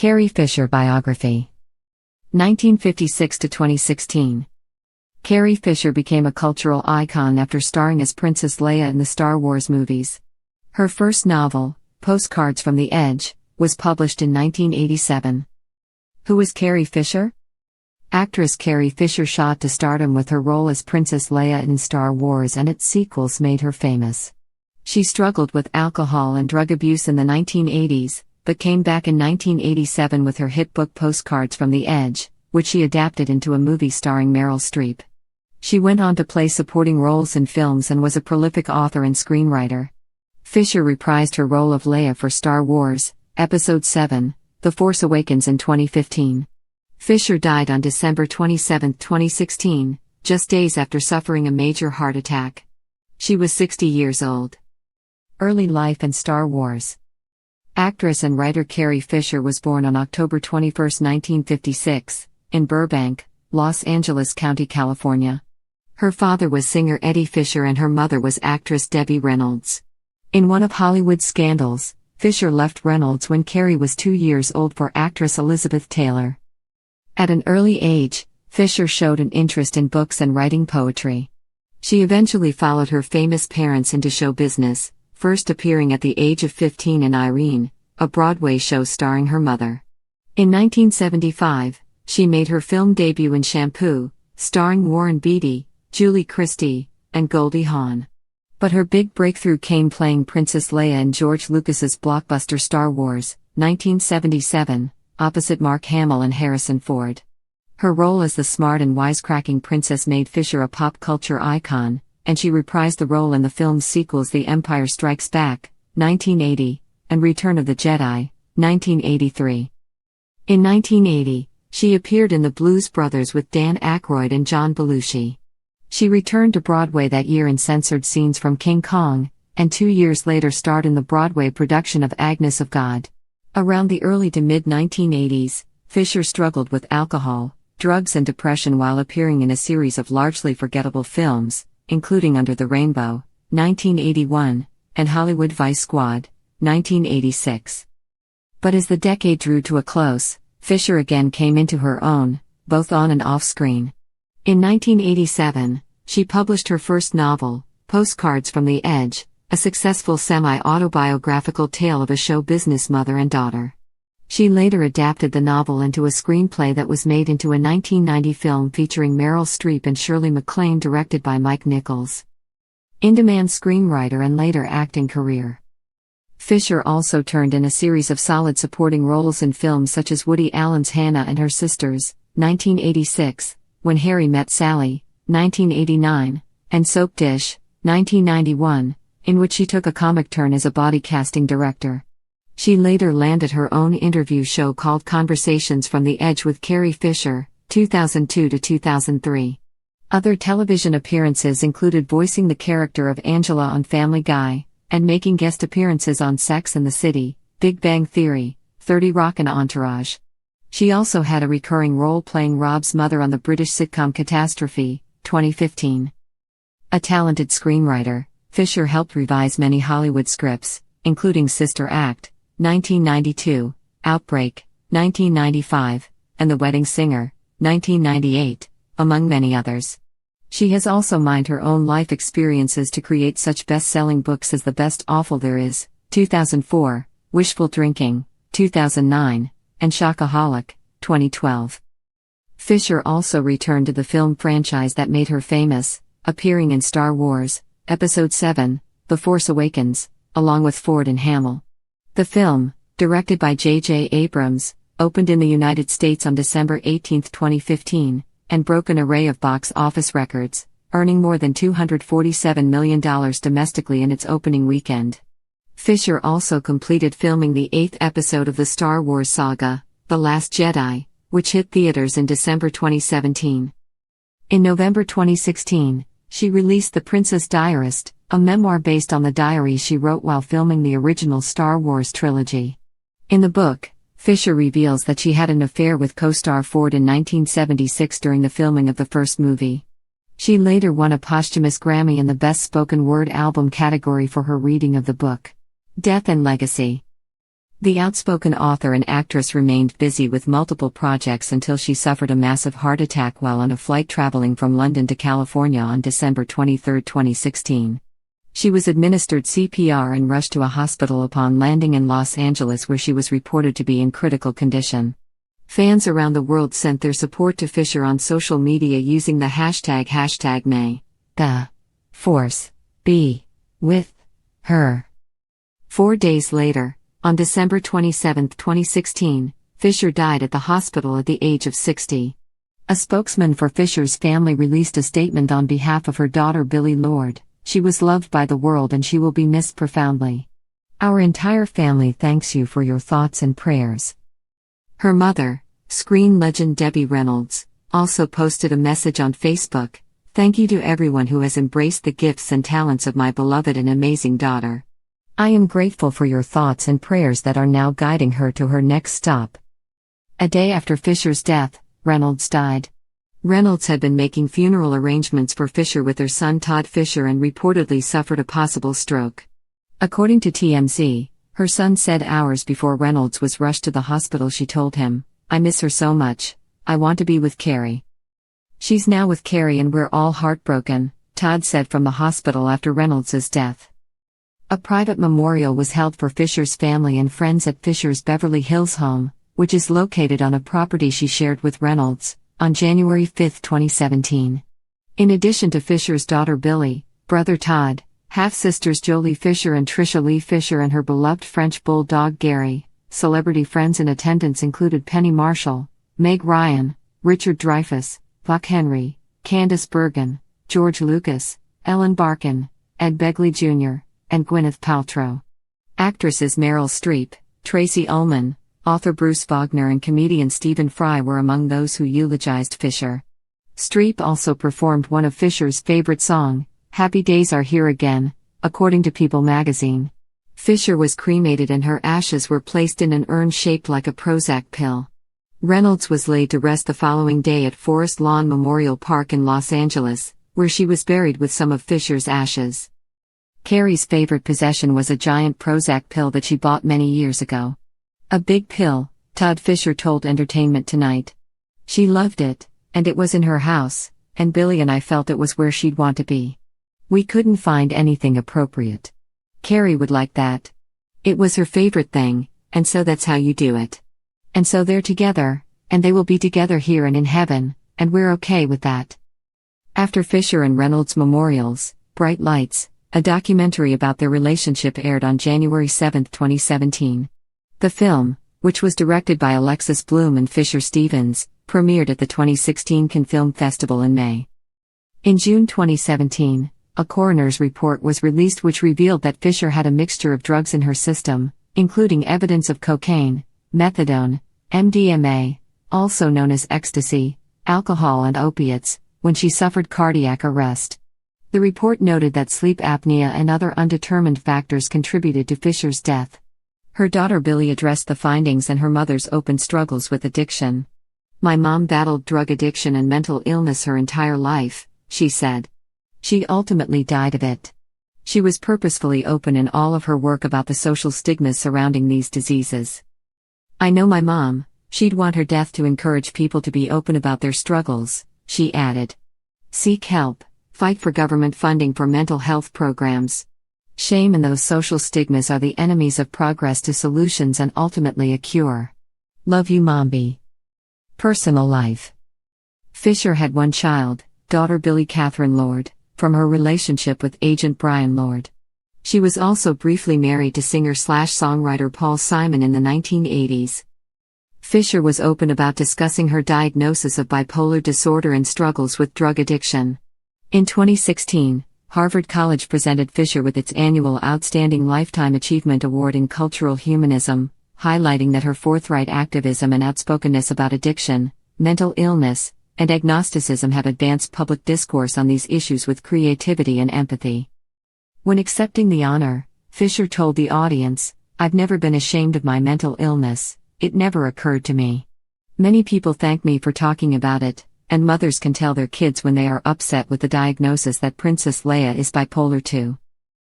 Carrie Fisher Biography. 1956 to 2016. Carrie Fisher became a cultural icon after starring as Princess Leia in the Star Wars movies. Her first novel, Postcards from the Edge, was published in 1987. Who is Carrie Fisher? Actress Carrie Fisher shot to stardom with her role as Princess Leia in Star Wars, and its sequels made her famous. She struggled with alcohol and drug abuse in the 1980s, but came back in 1987 with her hit book Postcards from the Edge, which she adapted into a movie starring Meryl Streep. She went on to play supporting roles in films and was a prolific author and screenwriter. Fisher reprised her role of Leia for Star Wars, Episode 7, The Force Awakens in 2015. Fisher died on December 27, 2016, just days after suffering a major heart attack. She was 60 years old. Early life and Star Wars. Actress and writer Carrie Fisher was born on October 21, 1956, in Burbank, Los Angeles County, California. Her father was singer Eddie Fisher and her mother was actress Debbie Reynolds. In one of Hollywood's scandals, Fisher left Reynolds when Carrie was 2 years old for actress Elizabeth Taylor. At an early age, Fisher showed an interest in books and writing poetry. She eventually followed her famous parents into show business, first appearing at the age of 15 in Irene, a Broadway show starring her mother. In 1975, she made her film debut in Shampoo, starring Warren Beatty, Julie Christie, and Goldie Hawn. But her big breakthrough came playing Princess Leia in George Lucas's blockbuster Star Wars, 1977, opposite Mark Hamill and Harrison Ford. Her role as the smart and wisecracking princess made Fisher a pop culture icon, and she reprised the role in the film's sequels The Empire Strikes Back, 1980, and Return of the Jedi, 1983. In 1980, she appeared in The Blues Brothers with Dan Aykroyd and John Belushi. She returned to Broadway that year in censored scenes from King Kong, and 2 years later starred in the Broadway production of Agnes of God. Around the early to mid-1980s, Fisher struggled with alcohol, drugs and depression while appearing in a series of largely forgettable films, including Under the Rainbow, 1981, and Hollywood Vice Squad, 1986. But as the decade drew to a close, Fisher again came into her own, both on and off screen. In 1987, she published her first novel, Postcards from the Edge, a successful semi-autobiographical tale of a show business mother and daughter. She later adapted the novel into a screenplay that was made into a 1990 film featuring Meryl Streep and Shirley MacLaine, directed by Mike Nichols. In-demand screenwriter and later acting career. Fisher also turned in a series of solid supporting roles in films such as Woody Allen's Hannah and Her Sisters, 1986, When Harry Met Sally, 1989, and Soapdish, 1991, in which she took a comic turn as a body casting director. She later landed her own interview show called Conversations from the Edge with Carrie Fisher, 2002 to 2003. Other television appearances included voicing the character of Angela on Family Guy, and making guest appearances on Sex and the City, Big Bang Theory, 30 Rock and Entourage. She also had a recurring role playing Rob's mother on the British sitcom Catastrophe, 2015. A talented screenwriter, Fisher helped revise many Hollywood scripts, including Sister Act, 1992, Outbreak, 1995, and The Wedding Singer, 1998, among many others. She has also mined her own life experiences to create such best-selling books as The Best Awful There Is, 2004, Wishful Drinking, 2009, and Shockaholic, 2012. Fisher also returned to the film franchise that made her famous, appearing in Star Wars, Episode 7, The Force Awakens, along with Ford and Hamill. The film, directed by J.J. Abrams, opened in the United States on December 18, 2015, and broke an array of box office records, earning more than $247 million domestically in its opening weekend. Fisher also completed filming the 8th episode of the Star Wars saga, The Last Jedi, which hit theaters in December 2017. In November 2016, she released The Princess Diarist, a memoir based on the diaries she wrote while filming the original Star Wars trilogy. In the book, Fisher reveals that she had an affair with co-star Ford in 1976 during the filming of the first movie. She later won a posthumous Grammy in the Best Spoken Word Album category for her reading of the book. Death and Legacy. The outspoken author and actress remained busy with multiple projects until she suffered a massive heart attack while on a flight traveling from London to California on December 23, 2016. She was administered CPR and rushed to a hospital upon landing in Los Angeles, where she was reported to be in critical condition. Fans around the world sent their support to Fisher on social media using the hashtag May the Force be with her. 4 days later, on December 27, 2016, Fisher died at the hospital at the age of 60. A spokesman for Fisher's family released a statement on behalf of her daughter Billie Lourd. She was loved by the world and she will be missed profoundly. Our entire family thanks you for your thoughts and prayers. Her mother, screen legend Debbie Reynolds, also posted a message on Facebook. Thank you to everyone who has embraced the gifts and talents of my beloved and amazing daughter. I am grateful for your thoughts and prayers that are now guiding her to her next stop. A day after Fisher's death, Reynolds died. Reynolds had been making funeral arrangements for Fisher with her son Todd Fisher and reportedly suffered a possible stroke. According to TMZ, her son said hours before Reynolds was rushed to the hospital she told him, "I miss her so much. I want to be with Carrie." "She's now with Carrie and we're all heartbroken," Todd said from the hospital after Reynolds' death. A private memorial was held for Fisher's family and friends at Fisher's Beverly Hills home, which is located on a property she shared with Reynolds, on January 5, 2017. In addition to Fisher's daughter Billie, brother Todd, half-sisters Jolie Fisher and Tricia Lee Fisher and her beloved French bulldog Gary, celebrity friends in attendance included Penny Marshall, Meg Ryan, Richard Dreyfuss, Buck Henry, Candice Bergen, George Lucas, Ellen Barkin, Ed Begley Jr., and Gwyneth Paltrow. Actresses Meryl Streep, Tracy Ullman, author Bruce Wagner and comedian Stephen Fry were among those who eulogized Fisher. Streep also performed one of Fisher's favorite songs, "Happy Days Are Here Again," according to People magazine. Fisher was cremated and her ashes were placed in an urn shaped like a Prozac pill. Reynolds was laid to rest the following day at Forest Lawn Memorial Park in Los Angeles, where she was buried with some of Fisher's ashes. Carrie's favorite possession was a giant Prozac pill that she bought many years ago. "A big pill," Todd Fisher told Entertainment Tonight. "She loved it, and it was in her house, and Billie and I felt it was where she'd want to be. We couldn't find anything appropriate. Carrie would like that. It was her favorite thing, and so that's how you do it. And so they're together, and they will be together here and in heaven, and we're okay with that." After Fisher and Reynolds' memorials, Bright Lights, a documentary about their relationship aired on January 7, 2017. The film, which was directed by Alexis Bloom and Fisher Stevens, premiered at the 2016 Cannes Film Festival in May. In June 2017, a coroner's report was released which revealed that Fisher had a mixture of drugs in her system, including evidence of cocaine, methadone, MDMA, also known as ecstasy, alcohol and opiates, when she suffered cardiac arrest. The report noted that sleep apnea and other undetermined factors contributed to Fisher's death. Her daughter Billie addressed the findings and her mother's open struggles with addiction. "My mom battled drug addiction and mental illness her entire life," she said. "She ultimately died of it. She was purposefully open in all of her work about the social stigmas surrounding these diseases. I know my mom, she'd want her death to encourage people to be open about their struggles," she added. "Seek help. Fight for government funding for mental health programs. Shame and those social stigmas are the enemies of progress to solutions and ultimately a cure. Love you, Mombi." Personal life. Fisher had one child, daughter Billie Catherine Lourd, from her relationship with agent Brian Lourd. She was also briefly married to singer-songwriter Paul Simon in the 1980s. Fisher was open about discussing her diagnosis of bipolar disorder and struggles with drug addiction. In 2016, Harvard College presented Fisher with its annual Outstanding Lifetime Achievement Award in Cultural Humanism, highlighting that her forthright activism and outspokenness about addiction, mental illness, and agnosticism have advanced public discourse on these issues with creativity and empathy. When accepting the honor, Fisher told the audience, "I've never been ashamed of my mental illness, it never occurred to me. Many people thank me for talking about it, and mothers can tell their kids when they are upset with the diagnosis that Princess Leia is bipolar too.